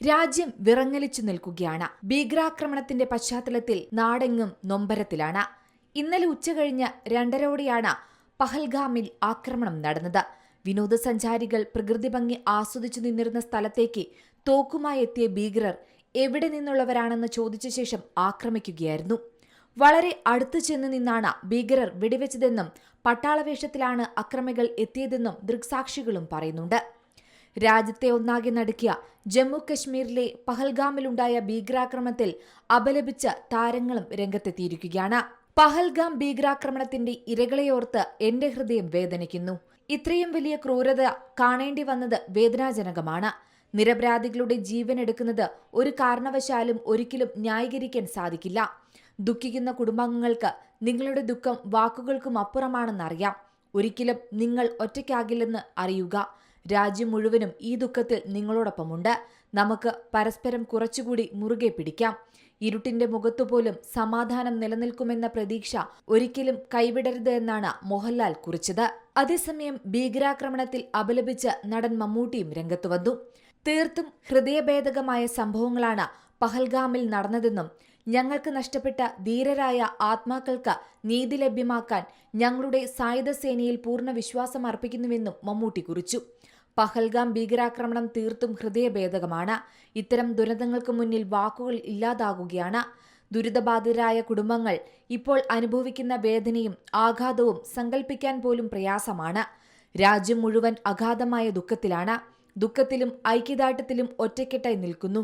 രാജ്യം വിറങ്ങലിച്ചു നിൽക്കുകയാണ്. ഭീകരാക്രമണത്തിന്റെ പശ്ചാത്തലത്തിൽ നാടെങ്ങും നൊമ്പരത്തിലാണ്. ഇന്നലെ ഉച്ചകഴിഞ്ഞ് 2:30 പഹൽഗാമിൽ ആക്രമണം നടന്നത്. വിനോദസഞ്ചാരികൾ പ്രകൃതി ഭംഗി ആസ്വദിച്ചു നിന്നിരുന്ന സ്ഥലത്തേക്ക് തോക്കുമായി എത്തിയ ഭീകരർ എവിടെ നിന്നുള്ളവരാണെന്ന് ചോദിച്ച ശേഷം ആക്രമിക്കുകയായിരുന്നു. വളരെ അടുത്തു ചെന്ന് നിന്നാണ് ഭീകരർ വെടിവെച്ചതെന്നും പട്ടാളവേഷത്തിലാണ് അക്രമികൾ എത്തിയതെന്നും ദൃക്സാക്ഷികളും പറയുന്നുണ്ട്. രാജ്യത്തെ ഒന്നാകെ നടുക്കിയ ജമ്മു കശ്മീരിലെ പഹൽഗാമിലുണ്ടായ ഭീകരാക്രമണത്തിൽ അപലപിച്ച താരങ്ങളും രംഗത്തെത്തിയിരിക്കുകയാണ്. പഹൽഗാം ഭീകരാക്രമണത്തിന്റെ ഇരകളെയോർത്ത് എന്റെ ഹൃദയം വേദനിക്കുന്നു. ഇത്രയും വലിയ ക്രൂരത കാണേണ്ടി വന്നത് വേദനാജനകമാണ്. നിരപരാധികളുടെ ജീവൻ എടുക്കുന്നത് ഒരു കാരണവശാലും ഒരിക്കലും ന്യായീകരിക്കാൻ സാധിക്കില്ല. ദുഃഖിക്കുന്ന കുടുംബാംഗങ്ങൾക്ക് നിങ്ങളുടെ ദുഃഖം വാക്കുകൾക്കും അപ്പുറമാണെന്നറിയാം. ഒരിക്കലും നിങ്ങൾ ഒറ്റയ്ക്കാകില്ലെന്ന് അറിയുക. രാജ്യം മുഴുവനും ഈ ദുഃഖത്തിൽ നിങ്ങളോടൊപ്പമുണ്ട്. നമുക്ക് പരസ്പരം കുറച്ചുകൂടി മുറുകെ പിടിക്കാം. ഇരുട്ടിന്റെ മുഖത്തുപോലും സമാധാനം നിലനിൽക്കുമെന്ന പ്രതീക്ഷ ഒരിക്കലും കൈവിടരുത് എന്നാണ് മോഹൻലാൽ കുറിച്ചത്. അതേസമയം ഭീകരാക്രമണത്തിൽ അപലപിച്ച് നടൻ മമ്മൂട്ടിയും രംഗത്തുവന്നു. തീർത്തും ഹൃദയഭേദകമായ സംഭവങ്ങളാണ് പഹൽഗാമിൽ നടന്നതെന്നും ഞങ്ങൾക്ക് നഷ്ടപ്പെട്ട ധീരരായ ആത്മാക്കൾക്ക് നീതി ലഭ്യമാക്കാൻ ഞങ്ങളുടെ സായുധ സേനയിൽ പൂർണ്ണ വിശ്വാസം അർപ്പിക്കുന്നുവെന്നും മമ്മൂട്ടി കുറിച്ചു. പഹൽഗാം ഭീകരാക്രമണം തീർത്തും ഹൃദയഭേദകമാണ്. ഇത്തരം ദുരന്തങ്ങൾക്ക് മുന്നിൽ വാക്കുകൾ ഇല്ലാതാകുകയാണ്. ദുരിതബാധിതരായ കുടുംബങ്ങൾ ഇപ്പോൾ അനുഭവിക്കുന്ന വേദനയും ആഘാതവും സങ്കല്പിക്കാൻ പോലും പ്രയാസമാണ്. രാജ്യം മുഴുവൻ അഗാധമായ ദുഃഖത്തിലാണ്. ദുഃഖത്തിലും ഐക്യദാർഢ്യത്തിലും ഒറ്റക്കെട്ടായി നിൽക്കുന്നു.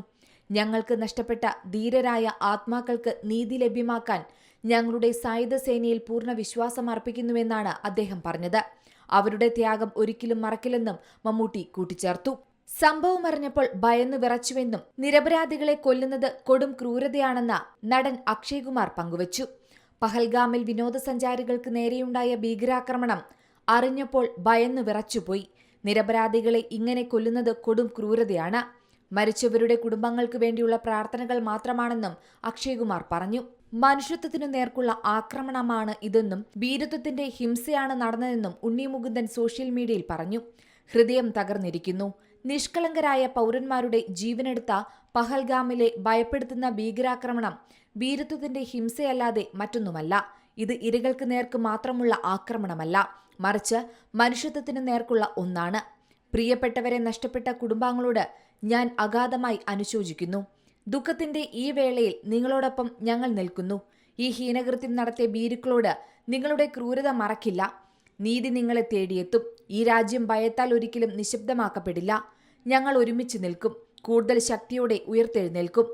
ഞങ്ങൾക്ക് നഷ്ടപ്പെട്ട ധീരരായ ആത്മാക്കൾക്ക് നീതി ലഭ്യമാക്കാൻ ഞങ്ങളുടെ സായുധ സേനയിൽ പൂർണ്ണ വിശ്വാസം അർപ്പിക്കുന്നുവെന്നാണ് അദ്ദേഹം പറഞ്ഞത്. അവരുടെ ത്യാഗം ഒരിക്കലും മറക്കില്ലെന്നും മമ്മൂട്ടി കൂട്ടിച്ചേർത്തു. സംഭവം അറിഞ്ഞപ്പോൾ ഭയന്നു വിറച്ചുവെന്നും നിരപരാധികളെ കൊല്ലുന്നത് കൊടും ക്രൂരതയാണെന്ന് നടൻ അക്ഷയ് കുമാർ പങ്കുവച്ചു. പഹൽഗാമിൽ വിനോദസഞ്ചാരികൾക്ക് നേരെയുണ്ടായ ഭീകരാക്രമണം അറിഞ്ഞപ്പോൾ ഭയന്നു വിറച്ചുപോയി. നിരപരാധികളെ ഇങ്ങനെ കൊല്ലുന്നത് കൊടും ക്രൂരതയാണ്. മരിച്ചവരുടെ കുടുംബങ്ങൾക്ക് വേണ്ടിയുള്ള പ്രാർത്ഥനകൾ മാത്രമാണെന്നും അക്ഷയ് കുമാർ പറഞ്ഞു. മനുഷ്യത്വത്തിനു നേർക്കുള്ള ആക്രമണമാണ് ഇതെന്നും വീരത്വത്തിന്റെ ഹിംസയാണ് നടന്നതെന്നും ഉണ്ണി മുകുന്ദൻ സോഷ്യൽ മീഡിയയിൽ പറഞ്ഞു. ഹൃദയം തകർന്നിരിക്കുന്നു. നിഷ്കളങ്കരായ പൗരന്മാരുടെ ജീവനെടുത്ത പഹൽഗാമിലെ ഭയപ്പെടുത്തുന്ന ഭീകരാക്രമണം വീരത്വത്തിന്റെ ഹിംസയല്ലാതെ മറ്റൊന്നുമല്ല. ഇത് ഇരകൾക്ക് നേർക്ക് മാത്രമുള്ള ആക്രമണമല്ല, മറിച്ച് മനുഷ്യത്വത്തിനു നേർക്കുള്ള ഒന്നാണ്. പ്രിയപ്പെട്ടവരെ നഷ്ടപ്പെട്ട കുടുംബാംഗങ്ങളോട് ഞാൻ അഗാധമായി അനുശോചിക്കുന്നു. ദുഃഖത്തിന്റെ ഈ വേളയിൽ നിങ്ങളോടൊപ്പം ഞങ്ങൾ നിൽക്കുന്നു. ഈ ഹീനകൃത്യം നടത്തിയ ഭീരുക്കളോട് നിങ്ങളുടെ ക്രൂരത മറക്കില്ല. നീതി നിങ്ങളെ തേടിയെത്തും. ഈ രാജ്യം ഭയത്താൽ ഒരിക്കലും നിശബ്ദമാക്കപ്പെടില്ല. ഞങ്ങൾ ഒരുമിച്ച് നിൽക്കും. കൂടുതൽ ശക്തിയോടെ ഉയർത്തെഴുന്നേൽക്കും.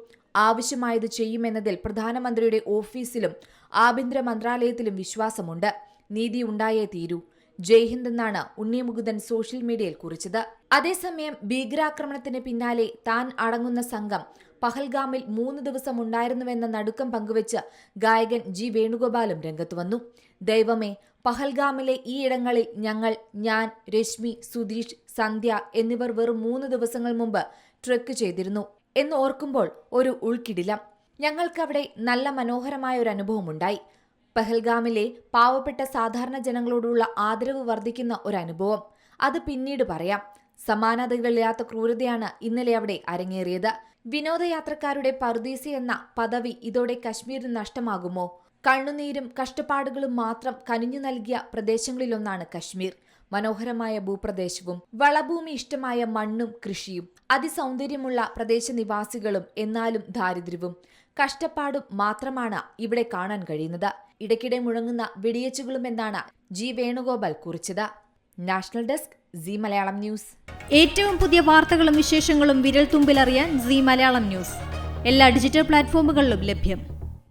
ആവശ്യമായത് ചെയ്യുമെന്നതിൽ പ്രധാനമന്ത്രിയുടെ ഓഫീസിലും ആഭ്യന്തര മന്ത്രാലയത്തിലും വിശ്വാസമുണ്ട്. നീതി ഉണ്ടായേ തീരൂ. ജയ് ഹിന്ദ് എന്നാണ് ഉണ്ണി മുകുന്ദൻ സോഷ്യൽ മീഡിയയിൽ കുറിച്ചത്. അതേസമയം ഭീകരാക്രമണത്തിന് പിന്നാലെ താൻ അടങ്ങുന്ന സംഘം പഹൽഗാമിൽ 3 ദിവസം ഉണ്ടായിരുന്നുവെന്ന നടുക്കം പങ്കുവച്ച് ഗായകൻ ജി വേണുഗോപാലും രംഗത്തുവന്നു. ദൈവമേ, പഹൽഗാമിലെ ഈ ഇടങ്ങളിൽ ഞാൻ, രശ്മി, സുധീഷ്, സന്ധ്യ എന്നിവർ വെറും 3 ദിവസങ്ങൾ മുമ്പ് ട്രെക്ക് ചെയ്തിരുന്നു എന്ന് ഓർക്കുമ്പോൾ ഒരു ഉൾക്കിടിലം. ഞങ്ങൾക്കവിടെ നല്ല മനോഹരമായ ഒരു അനുഭവമുണ്ടായി. പഹൽഗാമിലെ പാവപ്പെട്ട സാധാരണ ജനങ്ങളോടുള്ള ആദരവ് വർദ്ധിക്കുന്ന ഒരനുഭവം. അത് പിന്നീട് പറയാം. സമാനതകളില്ലാത്ത ക്രൂരതയാണ് ഇന്നലെ അവിടെ അരങ്ങേറിയത്. വിനോദയാത്രക്കാരുടെ പറുദീസ എന്ന പദവി ഇതോടെ കശ്മീരിന് നഷ്ടമാകുമോ? കണ്ണുനീരും കഷ്ടപ്പാടുകളും മാത്രം കനിഞ്ഞു നൽകിയ പ്രദേശങ്ങളിലൊന്നാണ് കശ്മീർ. മനോഹരമായ ഭൂപ്രദേശവും വളഭൂമി ഇഷ്ടമായ മണ്ണും കൃഷിയും അതിസൗന്ദര്യമുള്ള പ്രദേശനിവാസികളും എന്നാലും ദാരിദ്ര്യവും കഷ്ടപ്പാടും മാത്രമാണ് ഇവിടെ കാണാൻ കഴിയുന്നത്. ഇടയ്ക്കിടെ മുഴങ്ങുന്ന വെടിയേച്ചുകളും എന്നാണ് ജി വേണുഗോപാൽ കുറിച്ചത്. National desk, C Malayalam news. ഏറ്റവും പുതിയ വാർത്തകളും വിശേഷങ്ങളും വിരൽ തുമ്പിലറിയാൻ സി മലയാളം ന്യൂസ് എല്ലാ ഡിജിറ്റൽ പ്ലാറ്റ്ഫോമുകളിലും ലഭ്യം.